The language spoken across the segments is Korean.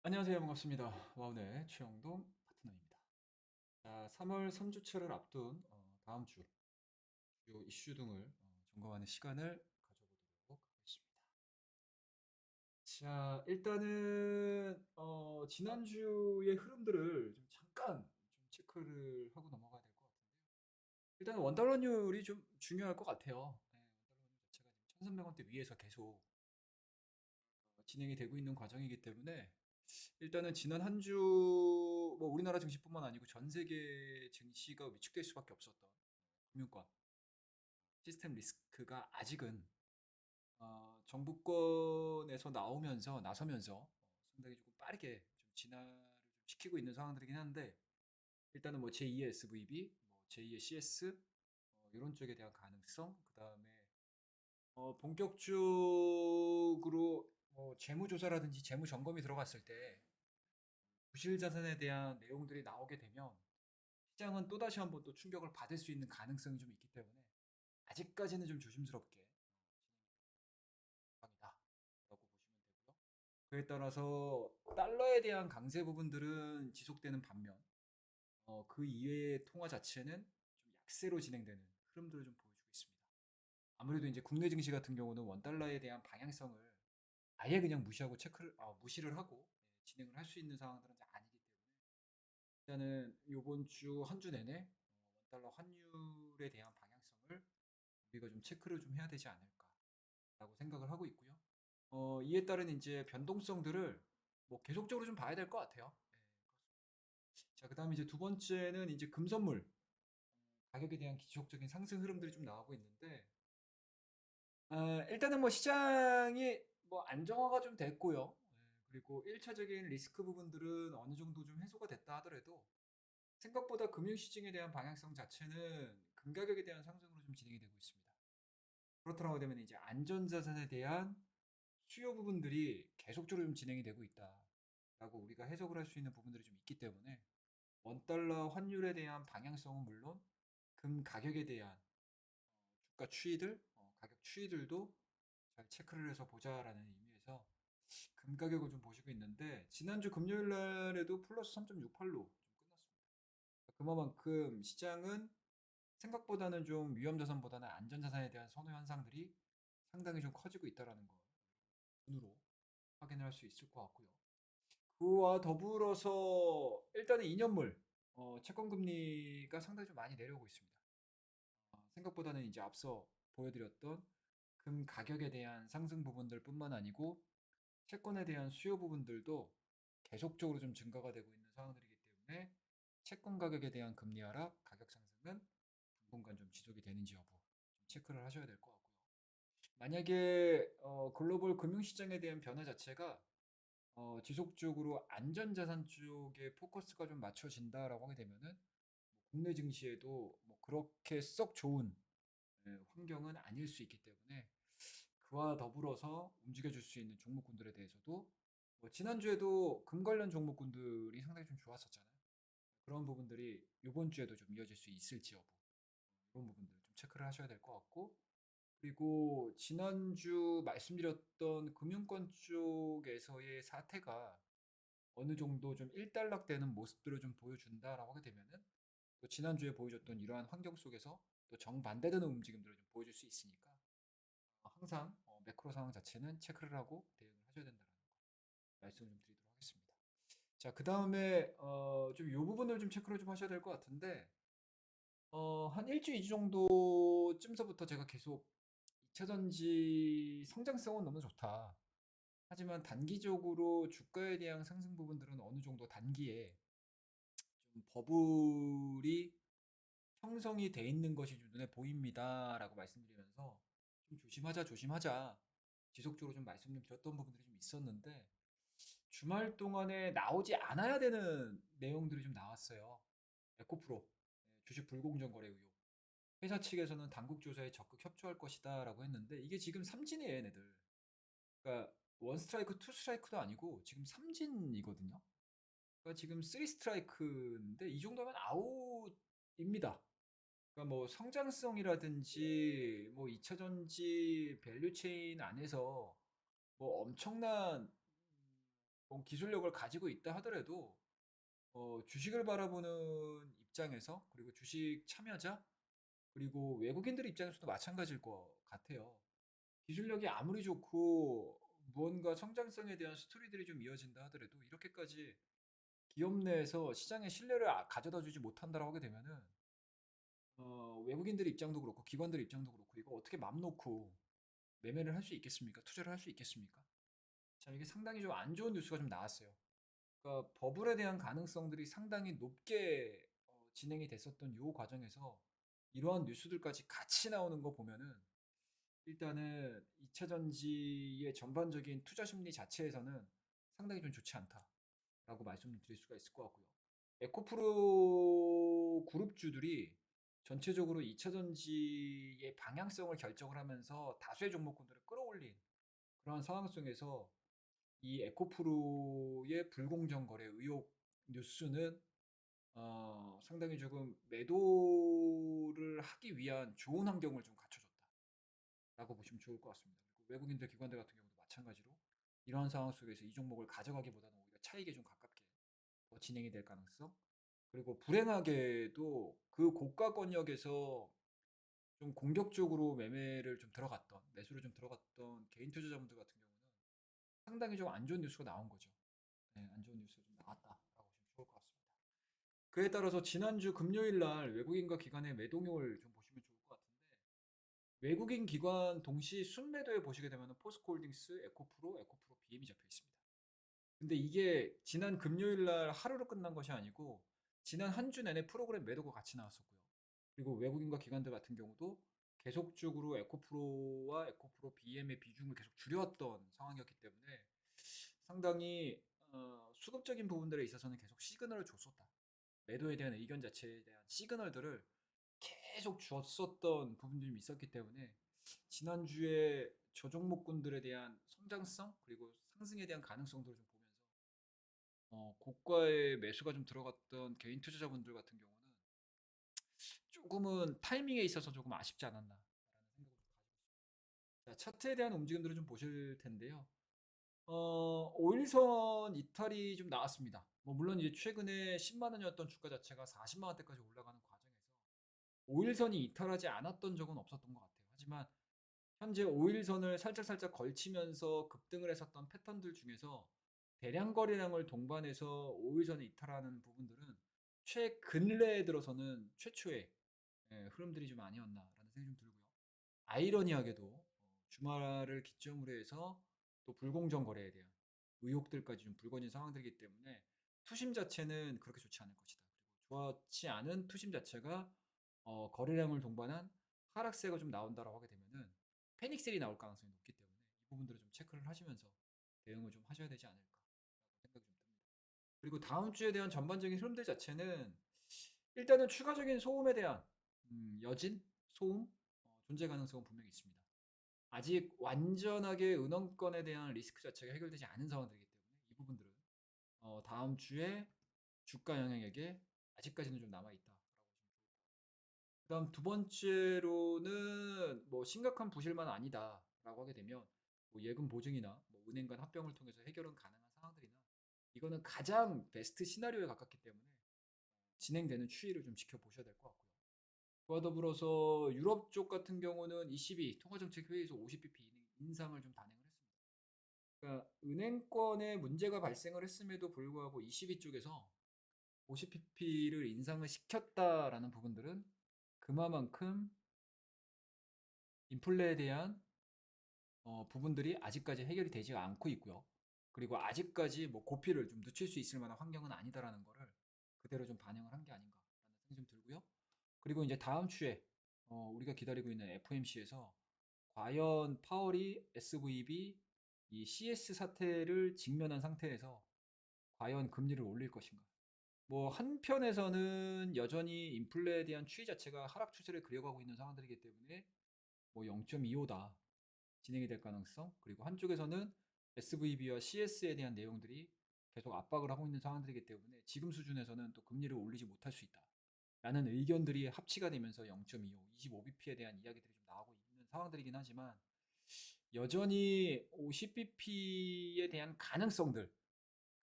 안녕하세요. 반갑습니다. 와우의 최영동 파트너입니다. 자, 3월 3주차를 앞둔 다음 주 주요 이슈 등을 점검하는 시간을 가져보도록 하겠습니다. 자, 일단은 지난주의 흐름들을 좀 잠깐 좀 체크를 하고 넘어가야 될 것 같은데요. 일단 원달러율이 좀 중요할 것 같아요. 네, 원달러율 자체가 지금 1,300원대 위에서 계속 진행이 되고 있는 과정이기 때문에 일단은 지난 한 주 뭐 우리나라 증시뿐만 아니고 전 세계 증시가 위축될 수밖에 없었던 금융권 시스템 리스크가 아직은 정부권에서 나서면서 상당히 조금 빠르게 좀 진화를 좀 시키고 있는 상황들이긴 한데 일단은 뭐 제2의 SVB, 뭐 제2의 CS 이런 쪽에 대한 가능성, 그 다음에 본격적으로 재무조사라든지 재무점검이 들어갔을 때 부실 자산에 대한 내용들이 나오게 되면 시장은 또다시 한번 또 충격을 받을 수 있는 가능성이 좀 있기 때문에 아직까지는 좀 조심스럽게 진행합니다라고 보시면 되고요. 그에 따라서 달러에 대한 강세 부분들은 지속되는 반면 그 이외의 통화 자체는 좀 약세로 진행되는 흐름들을 좀 보여주고 있습니다. 아무래도 이제 국내 증시 같은 경우는 원달러에 대한 방향성을 아예 그냥 무시를 하고 진행을 할 수 있는 상황들은 이제 아니기 때문에 일단은 요번 주 한 주 내내 원달러 환율에 대한 방향성을 우리가 좀 체크를 좀 해야 되지 않을까라고 생각을 하고 있고요. 이에 따른 이제 변동성들을 뭐 계속적으로 좀 봐야 될 것 같아요. 네, 자, 그다음에 이제 두 번째는 이제 금선물 가격에 대한 기술적인 상승 흐름들이 좀 나오고 있는데 일단은 뭐 시장이 뭐 안정화가 좀 됐고요. 그리고 1차적인 리스크 부분들은 어느 정도 좀 해소가 됐다 하더라도 생각보다 금융시장에 대한 방향성 자체는 금 가격에 대한 상승으로 좀 진행이 되고 있습니다. 그렇더라고 되면 이제 안전자산에 대한 수요 부분들이 계속적으로 좀 진행이 되고 있다라고 우리가 해석을 할 수 있는 부분들이 좀 있기 때문에 원달러 환율에 대한 방향성은 물론 금 가격에 대한 주가 추이들, 가격 추이들도 잘 체크를 해서 보자라는 의미에서 금 가격을 좀 보시고 있는데 지난주 금요일 날에도 플러스 3.68로 좀 끝났습니다. 그만큼 시장은 생각보다는 좀 위험 자산보다는 안전 자산에 대한 선호 현상들이 상당히 좀 커지고 있다라는 거 눈으로 확인을 할 수 있을 것 같고요. 그와 더불어서 일단은 2년물 채권 금리가 상당히 좀 많이 내려오고 있습니다. 생각보다는 이제 앞서 보여드렸던 금 가격에 대한 상승 부분들뿐만 아니고 채권에 대한 수요 부분들도 계속적으로 좀 증가가 되고 있는 상황들이기 때문에 채권 가격에 대한 금리 하락, 가격 상승은 당분간 좀 지속이 되는지 여부 좀 체크를 하셔야 될 것 같고요. 만약에 글로벌 금융시장에 대한 변화 자체가 지속적으로 안전자산 쪽에 포커스가 좀 맞춰진다라고 하게 되면은 뭐 국내 증시에도 뭐 그렇게 썩 좋은 환경은 아닐 수 있기 때문에 그와 더불어서 움직여줄 수 있는 종목군들에 대해서도 뭐 지난주에도 금 관련 종목군들이 상당히 좀 좋았었잖아요. 그런 부분들이 이번 주에도 좀 이어질 수 있을지 여부 이런 부분들 좀 체크를 하셔야 될 것 같고 그리고 지난주 말씀드렸던 금융권 쪽에서의 사태가 어느 정도 좀 일단락되는 모습들을 좀 보여준다라고 하게 되면은 또 지난주에 보여줬던 이러한 환경 속에서 또 정반대되는 움직임들을 좀 보여줄 수 있으니까 항상 매크로 상황 자체는 체크를 하고 대응을 하셔야 된다는 거 말씀을 좀 드리도록 하겠습니다. 자, 그 다음에 좀 이 부분을 좀 체크를 좀 하셔야 될 것 같은데 한 일주일 이 정도쯤서부터 제가 계속 2차전지 성장성은 너무 좋다. 하지만 단기적으로 주가에 대한 상승 부분들은 어느 정도 단기에 좀 버블이 형성이 돼 있는 것이 좀 눈에 보입니다라고 말씀드리면서 좀 조심하자 조심하자 지속적으로 좀 말씀 좀 드렸던 부분들이 좀 있었는데 주말 동안에 나오지 않아야 되는 내용들이 좀 나왔어요. 에코프로 주식 불공정 거래 의혹. 회사 측에서는 당국 조사에 적극 협조할 것이다라고 했는데 이게 지금 삼진이에요, 얘네들. 그러니까 원 스트라이크, 투 스트라이크도 아니고 지금 삼진이거든요. 그러니까 지금 쓰리 스트라이크인데 이 정도면 아웃입니다. 그러니까 뭐 성장성이라든지 뭐 2차전지 밸류체인 안에서 뭐 엄청난 기술력을 가지고 있다 하더라도 주식을 바라보는 입장에서 그리고 주식 참여자 그리고 외국인들 입장에서도 마찬가지일 것 같아요. 기술력이 아무리 좋고 무언가 성장성에 대한 스토리들이 좀 이어진다 하더라도 이렇게까지 기업 내에서 시장의 신뢰를 가져다 주지 못한다라고 하게 되면은 외국인들 입장도 그렇고 기관들 입장도 그렇고 이거 어떻게 맘 놓고 매매를 할 수 있겠습니까? 투자를 할 수 있겠습니까? 자, 이게 상당히 좀 안 좋은 뉴스가 좀 나왔어요. 그러니까 버블에 대한 가능성들이 상당히 높게 진행이 됐었던 이 과정에서 이러한 뉴스들까지 같이 나오는 거 보면은 일단은 2차 전지의 전반적인 투자 심리 자체에서는 상당히 좀 좋지 않다라고 말씀드릴 수가 있을 것 같고요. 에코프로 그룹주들이 전체적으로 2차 전지의 방향성을 결정을 하면서 다수의 종목군들을 끌어올린 그러한 상황 속에서 이 에코프로의 불공정 거래 의혹 뉴스는 상당히 조금 매도를 하기 위한 좋은 환경을 좀 갖춰줬다라고 보시면 좋을 것 같습니다. 그리고 외국인들 기관들 같은 경우도 마찬가지로 이러한 상황 속에서 이 종목을 가져가기보다는 오히려 차익에 좀 가깝게 진행이 될 가능성 그리고 불행하게도 그 고가 권역에서 좀 공격적으로 매매를 좀 들어갔던 매수를 좀 들어갔던 개인 투자자분들 같은 경우는 상당히 좀 안 좋은 뉴스가 나온 거죠. 네, 안 좋은 뉴스가 좀 나왔다라고 보시면 좋을 것 같습니다. 그에 따라서 지난주 금요일 날 외국인과 기관의 매도율 좀 보시면 좋을 것 같은데 외국인 기관 동시 순매도에 보시게 되면 포스코홀딩스, 에코프로 BM이 잡혀 있습니다. 근데 이게 지난 금요일 날 하루로 끝난 것이 아니고 지난 한 주 내내 프로그램 매도가 같이 나왔었고요. 그리고 외국인과 기관들 같은 경우도 계속적으로 에코프로와 에코프로 BM의 비중을 계속 줄였던 상황이었기 때문에 상당히 수급적인 부분들에 있어서는 계속 시그널을 줬었다. 매도에 대한 의견 자체에 대한 시그널들을 계속 줬었던 부분들이 좀 있었기 때문에 지난주에 저 종목군들에 대한 성장성 그리고 상승에 대한 가능성들을 좀 보면서 고가의 매수가 좀 들어갔던 개인 투자자분들 같은 경우는 조금은 타이밍에 있어서 조금 아쉽지 않았나라는 생각을 좀 가지고 있습니다. 자, 차트에 대한 움직임들을 좀 보실 텐데요. 5일선 이탈이 좀 나왔습니다. 뭐 물론 이제 최근에 10만 원이었던 주가 자체가 40만 원대까지 올라가는 과정에서 5일선이 이탈하지 않았던 적은 없었던 것 같아요. 하지만 현재 5일선을 살짝살짝 걸치면서 급등을 했었던 패턴들 중에서 대량 거래량을 동반해서 5일선에 이탈하는 부분들은 최근래에 들어서는 최초의 흐름들이 좀 아니었나라는 생각이 좀 들고요. 아이러니하게도 주말을 기점으로 해서 또 불공정 거래에 대한 의혹들까지 좀 불거진 상황들이기 때문에 투심 자체는 그렇게 좋지 않을 것이다. 그리고 좋지 않은 투심 자체가 거래량을 동반한 하락세가 좀 나온다라고 하게 되면은 패닉셀이 나올 가능성이 높기 때문에 이 부분들을 좀 체크를 하시면서 대응을 좀 하셔야 되지 않을까 생각이 좀 듭니다. 그리고 다음 주에 대한 전반적인 흐름들 자체는 일단은 추가적인 소음에 대한 여진, 소음 존재 가능성은 분명히 있습니다. 아직 완전하게 은원권에 대한 리스크 자체가 해결되지 않은 상황들이기 때문에 이 부분들은 다음 주에 주가 영향에게 아직까지는 좀 남아 있다라고 보시면 좋을 것 같아요. 그다음 두 번째로는 뭐 심각한 부실만 아니다라고 하게 되면 뭐 예금 보증이나 뭐 은행 간 합병을 통해서 해결은 가능한 상황들이나 이거는 가장 베스트 시나리오에 가깝기 때문에 진행되는 추이를 좀 지켜보셔야 될 것 같고요. 그와 더불어서 유럽 쪽 같은 경우는 ECB 통화정책회의에서 50bp 인상을 좀 단행을 했습니다. 그러니까 은행권에 문제가 발생을 했음에도 불구하고 ECB 쪽에서 50pp를 인상을 시켰다라는 부분들은 그만큼 인플레에 대한 부분들이 아직까지 해결이 되지 않고 있고요. 그리고 아직까지 뭐 고피를 좀 늦출 수 있을 만한 환경은 아니다라는 거를 그대로 좀 반영을 한 게 아닌가라는 생각이 좀 들고요. 그리고 이제 다음 주에 우리가 기다리고 있는 FOMC에서 과연 파월이 SVB 이 CS 사태를 직면한 상태에서 과연 금리를 올릴 것인가? 뭐 한편에서는 여전히 인플레에 대한 추이 자체가 하락 추세를 그려가고 있는 상황들이기 때문에 뭐 0.25다 진행이 될 가능성 그리고 한쪽에서는 SVB와 CS에 대한 내용들이 계속 압박을 하고 있는 상황들이기 때문에 지금 수준에서는 또 금리를 올리지 못할 수 있다. 라는 의견들이 합치가 되면서 0.25, 25bp에 대한 이야기들이 좀 나오고 있는 상황들이긴 하지만 여전히 50bp에 대한 가능성들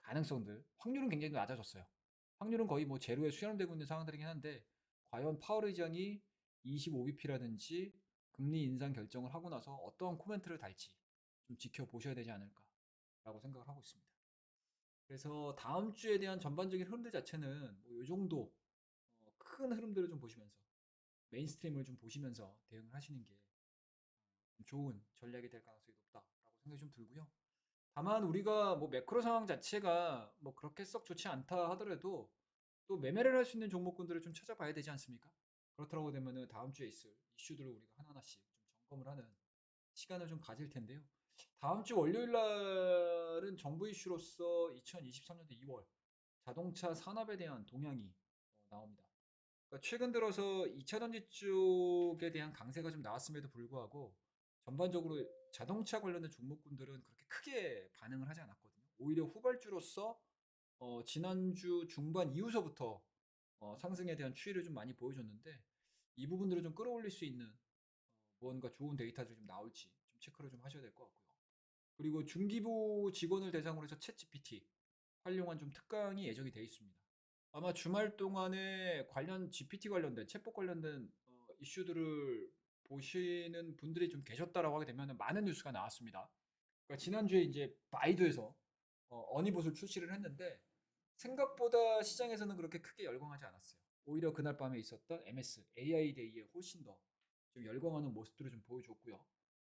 가능성들, 확률은 굉장히 낮아졌어요. 확률은 거의 뭐 제로에 수렴되고 있는 상황들이긴 한데, 과연 파월 의장이 25bp라든지 금리 인상 결정을 하고 나서 어떠한 코멘트를 달지 좀 지켜보셔야 되지 않을까라고 생각을 하고 있습니다. 그래서 다음 주에 대한 전반적인 흐름들 자체는 뭐이 정도 큰 흐름들을 좀 보시면서 메인스트림을 좀 보시면서 대응을 하시는 게 좀 좋은 전략이 될 가능성이 높다라고 생각이 좀 들고요. 다만 우리가 뭐 매크로 상황 자체가 뭐 그렇게 썩 좋지 않다 하더라도 또 매매를 할 수 있는 종목군들을 좀 찾아봐야 되지 않습니까? 그렇다고 되면은 다음 주에 있을 이슈들을 우리가 하나하나씩 좀 점검을 하는 시간을 좀 가질 텐데요. 다음 주 월요일 날은 정부 이슈로서 2023년도 2월 자동차 산업에 대한 동향이 나옵니다. 그러니까 최근 들어서 2차 전지 쪽에 대한 강세가 좀 나왔음에도 불구하고 전반적으로 자동차 관련된 종목군들은 그렇게 크게 반응을 하지 않았거든요. 오히려 후발주로서 지난주 중반 이후서부터 상승에 대한 추이를 좀 많이 보여줬는데 이 부분들을 좀 끌어올릴 수 있는 무언가 좋은 데이터들이 좀 나올지 좀 체크를 좀 하셔야 될 것 같고요. 그리고 중기부 직원을 대상으로 해서 챗 GPT 활용한 좀 특강이 예정이 되어 있습니다. 아마 주말 동안에 관련 GPT 관련된 챗봇 관련된 이슈들을 보시는 분들이 좀 계셨다라고 하게 되면 많은 뉴스가 나왔습니다. 그러니까 지난주에 이제 바이두에서 어니봇을 출시를 했는데 생각보다 시장에서는 그렇게 크게 열광하지 않았어요. 오히려 그날 밤에 있었던 MS AI 데이에 훨씬 더 좀 열광하는 모습들을 좀 보여줬고요.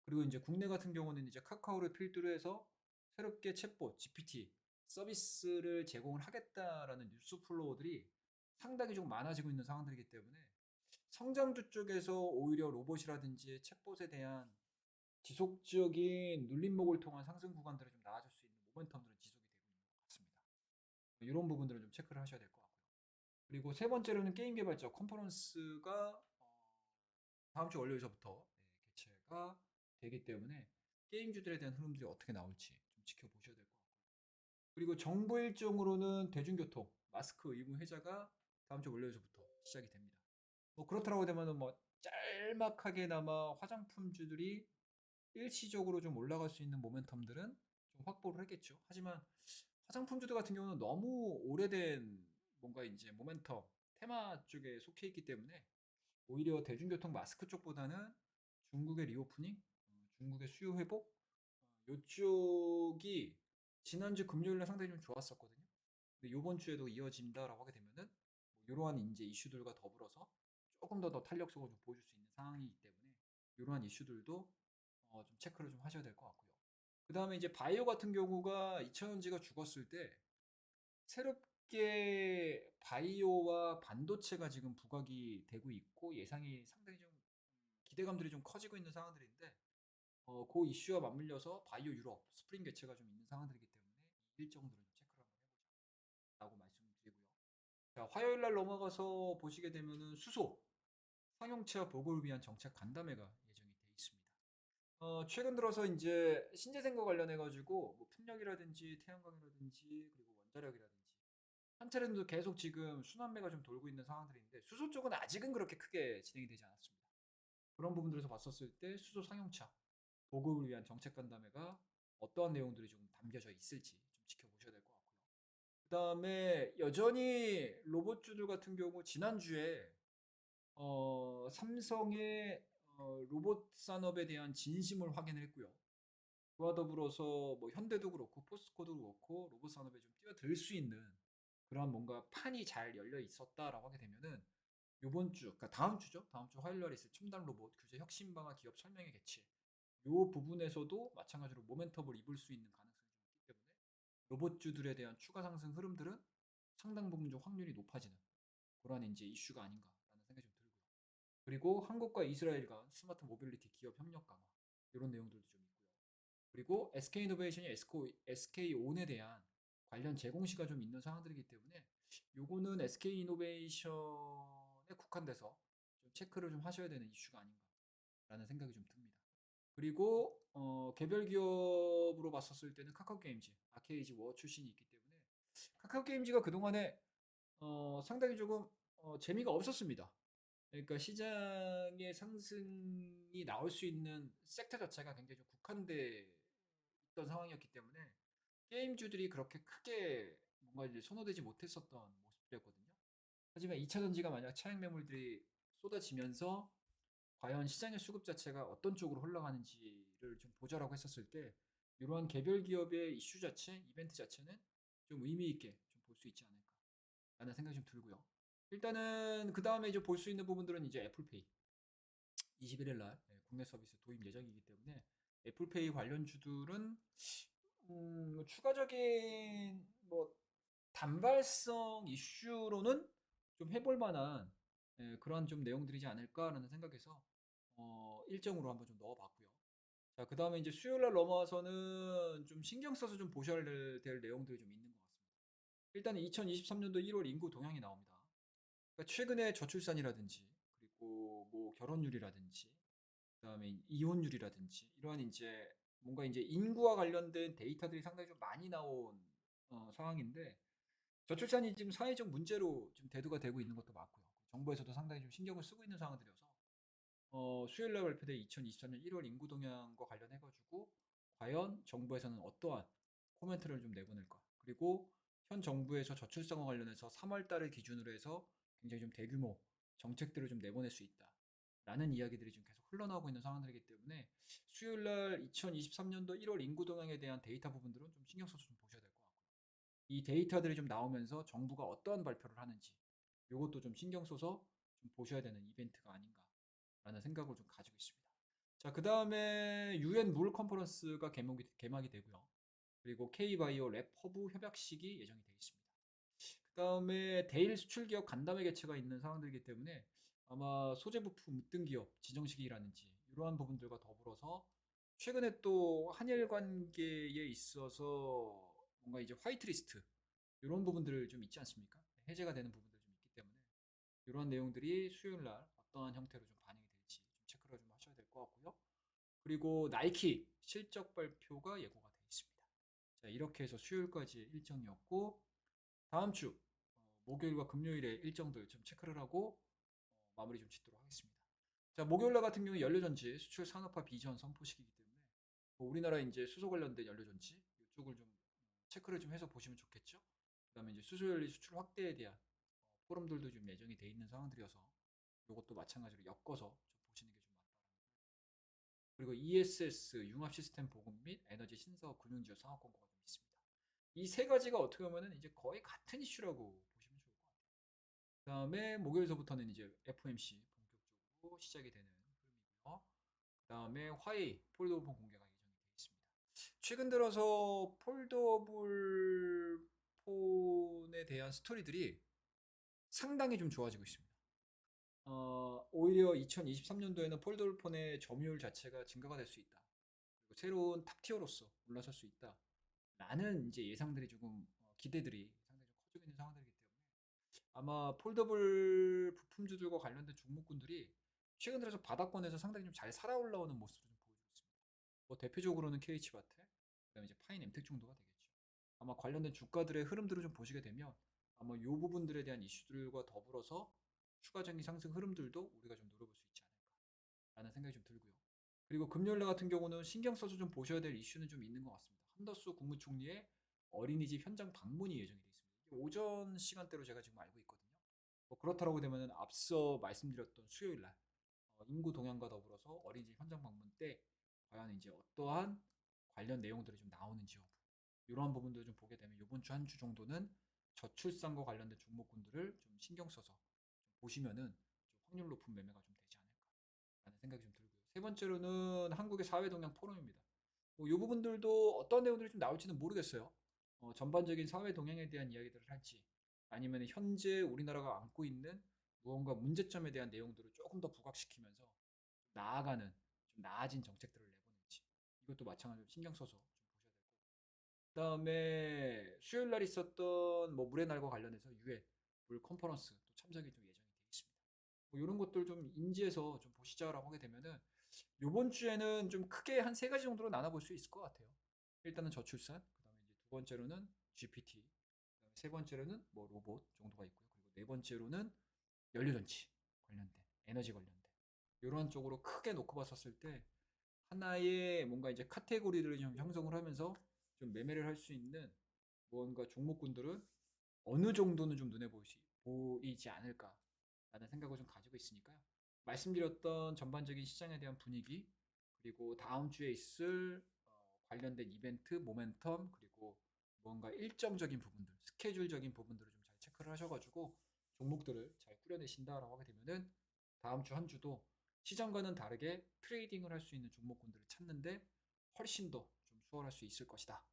그리고 이제 국내 같은 경우는 이제 카카오를 필두로 해서 새롭게 챗봇 GPT 서비스를 제공을 하겠다라는 뉴스 플로우들이 상당히 좀 많아지고 있는 상황들이기 때문에 성장주 쪽에서 오히려 로봇이라든지 챗봇에 대한 지속적인 눌림목을 통한 상승 구간들이 좀 나아질 수 있는 모멘텀들은 지속이 되고 있는 것 같습니다. 이런 부분들을 좀 체크를 하셔야 될 것 같고요. 그리고 세 번째로는 게임 개발자 컨퍼런스가 다음 주 월요일서부터 개최가 되기 때문에 게임주들에 대한 흐름들이 어떻게 나올지 좀 지켜보셔야 될 것 같고, 그리고 정부 일정으로는 대중교통 마스크 의무 해제가 다음 주 월요일서부터 시작이 됩니다. 뭐 그렇더라고 되면은 뭐 짤막하게나마 화장품주들이 일시적으로 좀 올라갈 수 있는 모멘텀들은 좀 확보를 하겠죠. 하지만 화장품주들 같은 경우는 너무 오래된 뭔가 이제 모멘텀 테마 쪽에 속해 있기 때문에 오히려 대중교통 마스크 쪽보다는 중국의 리오프닝, 중국의 수요 회복, 요쪽이 지난주 금요일날 상당히 좀 좋았었거든요. 근데 요번 주에도 이어진다라고 하게 되면은 뭐 이러한 이제 이슈들과 더불어서 조금 더 탄력성을 좀 보여줄 수 있는 상황이기 때문에 이러한 이슈들도 좀 체크를 좀 하셔야 될 것 같고요. 그 다음에 이제 바이오 같은 경우가 2차전지가 죽었을 때 새롭게 바이오와 반도체가 지금 부각이 되고 있고 예상이 상당히 좀 기대감들이 좀 커지고 있는 상황들인데 그 이슈와 맞물려서 바이오 유럽 스프링 개최가 좀 있는 상황들이기 때문에 이 일정들은 좀 체크를 한번 해보자라고 말씀드리고요. 자, 화요일 날 넘어가서 보시게 되면은 수소 상용차 보급을 위한 정책 간담회가 예정이 돼 있습니다. 최근 들어서 이제 신재생과 관련해 가지고 뭐 풍력이라든지 태양광이라든지 그리고 원자력이라든지 한 차례도 계속 지금 순환매가 좀 돌고 있는 상황들인데 수소 쪽은 아직은 그렇게 크게 진행이 되지 않았습니다. 그런 부분들에서 봤었을 때 수소 상용차 보급을 위한 정책 간담회가 어떠한 내용들이 좀 담겨져 있을지 좀 지켜보셔야 될 것 같고요. 그 다음에 여전히 로봇주들 같은 경우 지난주에 삼성의 로봇 산업에 대한 진심을 확인을 했고요. 그와 더불어서 뭐 현대도 그렇고 포스코도 그렇고 로봇 산업에 좀 뛰어들 수 있는 그런 뭔가 판이 잘 열려 있었다라고 하게 되면은 요번 주, 그러니까 다음 주죠. 다음 주 화요일 날 있을 첨단 로봇 규제 혁신 방안 기업 설명회 개최. 요 부분에서도 마찬가지로 모멘텀을 입을 수 있는 가능성이 좀 있기 때문에 로봇주들에 대한 추가 상승 흐름들은 상당 부분 좀 확률이 높아지는 그러한 이제 이슈가 아닌가라는 생각이 좀 들고요. 그리고 한국과 이스라엘 간 스마트 모빌리티 기업 협력 강화 이런 내용들도 좀 있고요. 그리고 SK이노베이션이 SK온에 대한 관련 제공시가 좀 있는 상황들이기 때문에 요거는 SK이노베이션에 국한돼서 좀 체크를 좀 하셔야 되는 이슈가 아닌가라는 생각이 좀 듭니다. 그리고 개별 기업으로 봤었을 때는 카카오 게임즈, 아케이지 워 출신이 있기 때문에 카카오 게임즈가 그동안에 상당히 조금 재미가 없었습니다. 그러니까 시장의 상승이 나올 수 있는 섹터 자체가 굉장히 좀 국한돼 있던 상황이었기 때문에 게임주들이 그렇게 크게 뭔가 이제 선호되지 못했었던 모습이었거든요. 하지만 2차 전지가 만약 차익 매물들이 쏟아지면서 과연 시장의 수급 자체가 어떤 쪽으로 흘러가는지를 좀 보자라고 했었을 때 이러한 개별 기업의 이슈 자체, 이벤트 자체는 좀 의미 있게 좀 볼 수 있지 않을까라는 생각이 좀 들고요. 일단은 그 다음에 이제 볼 수 있는 부분들은 이제 애플페이 21일 날 국내 서비스 도입 예정이기 때문에 애플페이 관련주들은 추가적인 뭐 단발성 이슈로는 좀 해볼 만한 그러한 좀 내용들이지 않을까라는 생각에서 일정으로 한번 좀 넣어봤고요. 자, 그 다음에 이제 수요일 날 넘어와서는 좀 신경 써서 좀 보셔야 될 내용들이 좀 있는 것 같습니다. 일단 2023년도 1월 인구 동향이 나옵니다. 그러니까 최근에 저출산이라든지 그리고 뭐 결혼율이라든지 그다음에 이혼율이라든지 이러한 이제 뭔가 이제 인구와 관련된 데이터들이 상당히 좀 많이 나온 상황인데 저출산이 지금 사회적 문제로 지금 대두가 되고 있는 것도 맞고요. 정부에서도 상당히 좀 신경을 쓰고 있는 상황들이어서 수요일 날 발표된 2023년 1월 인구 동향과 관련해 가지고 과연 정부에서는 어떠한 코멘트를 좀 내보낼까? 그리고 현 정부에서 저출산과 관련해서 3월 달을 기준으로 해서 굉장히 좀 대규모 정책들을 좀 내보낼 수 있다. 라는 이야기들이 좀 계속 흘러나오고 있는 상황들이기 때문에 수요일 날 2023년도 1월 인구 동향에 대한 데이터 부분들은 좀 신경 써서 좀 보셔야 될 것 같고요. 이 데이터들이 좀 나오면서 정부가 어떠한 발표를 하는지 이것도 좀 신경 써서 좀 보셔야 되는 이벤트가 아닌가라는 생각을 좀 가지고 있습니다. 자, 그 다음에 UN 물 컨퍼런스가 개막이 되고요. 그리고 K바이오 랩 허브 협약식이 예정이 되어 있습니다. 그 다음에 대일 수출 기업 간담회 개최가 있는 상황들이기 때문에 아마 소재 부품 등 기업 지정식이라든지 이러한 부분들과 더불어서 최근에 또 한일 관계에 있어서 뭔가 이제 화이트리스트 이런 부분들 좀 있지 않습니까? 해제가 되는 부분들 좀 있기 때문에 이런 내용들이 수요일 날 어떠한 형태로 좀 반영이 될지 좀 체크를 좀 하셔야 될 것 같고요. 그리고 나이키 실적 발표가 예고가 되어 있습니다. 자, 이렇게 해서 수요일까지 일정이었고 다음 주 목요일과 금요일에 일정들 좀 체크를 하고 마무리 좀 짓도록 하겠습니다. 자, 목요일 날 같은 경우 연료전지 수출 산업화 비전 선포식이기 때문에 뭐 우리나라 이제 수소 관련된 연료전지 이쪽을 좀 체크를 좀 해서 보시면 좋겠죠. 그다음에 이제 수소연료 수출 확대에 대한 포럼들도 좀 예정이 돼 있는 상황들이어서 이것도 마찬가지로 엮어서 좀 보시는 게 좀 맞다라는. 그리고 ESS 융합 시스템 보급 및 에너지 신사업 금융지원 상업 공고가 좀 있습니다. 이 세 가지가 어떻게 보면은 이제 거의 같은 이슈라고 보시면 좋을 것 같아요. 그다음에 목요일서부터는 이제 FOMC 본격적으로 시작이 되는 흐름이고요. 그다음에 화웨이 폴더블 공개가 예정이 되어 있습니다. 최근 들어서 폴더블 폰에 대한 스토리들이 상당히 좀 좋아지고 있습니다. 오히려 2023년도에는 폴더블 폰의 점유율 자체가 증가가 될 수 있다. 그리고 새로운 탑티어로서 올라설 수 있다. 라는 이제 예상들이 조금 기대들이 상당히 좀 커지고 있는 상황들이기 때문에 아마 폴더블 부품주들과 관련된 종목군들이 최근 들어서 바닥권에서 상당히 좀 잘 살아 올라오는 모습을 좀 보여주고 있습니다. 뭐 대표적으로는 KH바트, 그다음에 이제 파인 엠텍 정도가 되겠죠. 아마 관련된 주가들의 흐름들을 좀 보시게 되면 아마 이 부분들에 대한 이슈들과 더불어서 추가적인 상승 흐름들도 우리가 좀 노려볼 수 있지 않을까라는 생각이 좀 들고요. 그리고 금요일 날 같은 경우는 신경 써서 좀 보셔야 될 이슈는 좀 있는 것 같습니다. 한더수 국무총리의 어린이집 현장 방문이 예정이 되어 있습니다. 이게 오전 시간대로 제가 지금 알고 있거든요. 뭐 그렇다고 되면 앞서 말씀드렸던 수요일 날 인구 동향과 더불어서 어린이집 현장 방문 때 과연 이제 어떠한 관련 내용들이 좀 나오는지 여부 이러한 부분들을 좀 보게 되면 이번 주 한 주 정도는 저출산과 관련된 종목군들을 좀 신경 써서 좀 보시면은 좀 확률 높은 매매가 좀 되지 않을까라는 생각이 좀 들고요. 세 번째로는 한국의 사회 동향 포럼입니다. 뭐이 부분들도 어떤 내용들이 좀 나올지는 모르겠어요. 전반적인 사회 동향에 대한 이야기들을 할지 아니면 현재 우리나라가 안고 있는 무언가 문제점에 대한 내용들을 조금 더 부각시키면서 나아가는 좀 나아진 정책들을 내보낼지 이것도 마찬가지로 신경 써서 좀 보셔야 될 거고 그다음에 수요일 날 있었던 뭐 물의 날과 관련해서 유해 물 컨퍼런스 또 참석이 좀 예정이 되어 있습니다. 뭐 이런 것들 좀 인지해서 좀 보시자라고 하게 되면은 이번 주에는 좀 크게 한 세 가지 정도로 나눠볼 수 있을 것 같아요. 일단은 저출산, 그다음에 이제 두 번째로는 GPT, 그다음에 세 번째로는 뭐 로봇 정도가 있고요. 그리고 네 번째로는 연료전지 관련된 에너지 관련된 이런 쪽으로 크게 놓고 봤었을 때 하나의 뭔가 이제 카테고리를 좀 형성을 하면서 좀 매매를 할 수 있는 무언가 종목군들은 어느 정도는 좀 눈에 보이지 않을까라는 생각을 좀 가지고 있으니까요. 말씀드렸던 전반적인 시장에 대한 분위기, 그리고 다음 주에 있을 관련된 이벤트, 모멘텀, 그리고 뭔가 일정적인 부분들, 스케줄적인 부분들을 좀 잘 체크를 하셔가지고 종목들을 잘 꾸려내신다라고 하게 되면은 다음 주 한 주도 시장과는 다르게 트레이딩을 할 수 있는 종목군들을 찾는데 훨씬 더 좀 수월할 수 있을 것이다 라고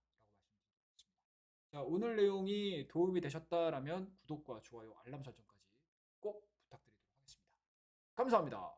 말씀드리겠습니다. 자, 오늘 내용이 도움이 되셨다라면 구독과 좋아요, 알람 설정까지 꼭 부탁드리도록 하겠습니다. 감사합니다.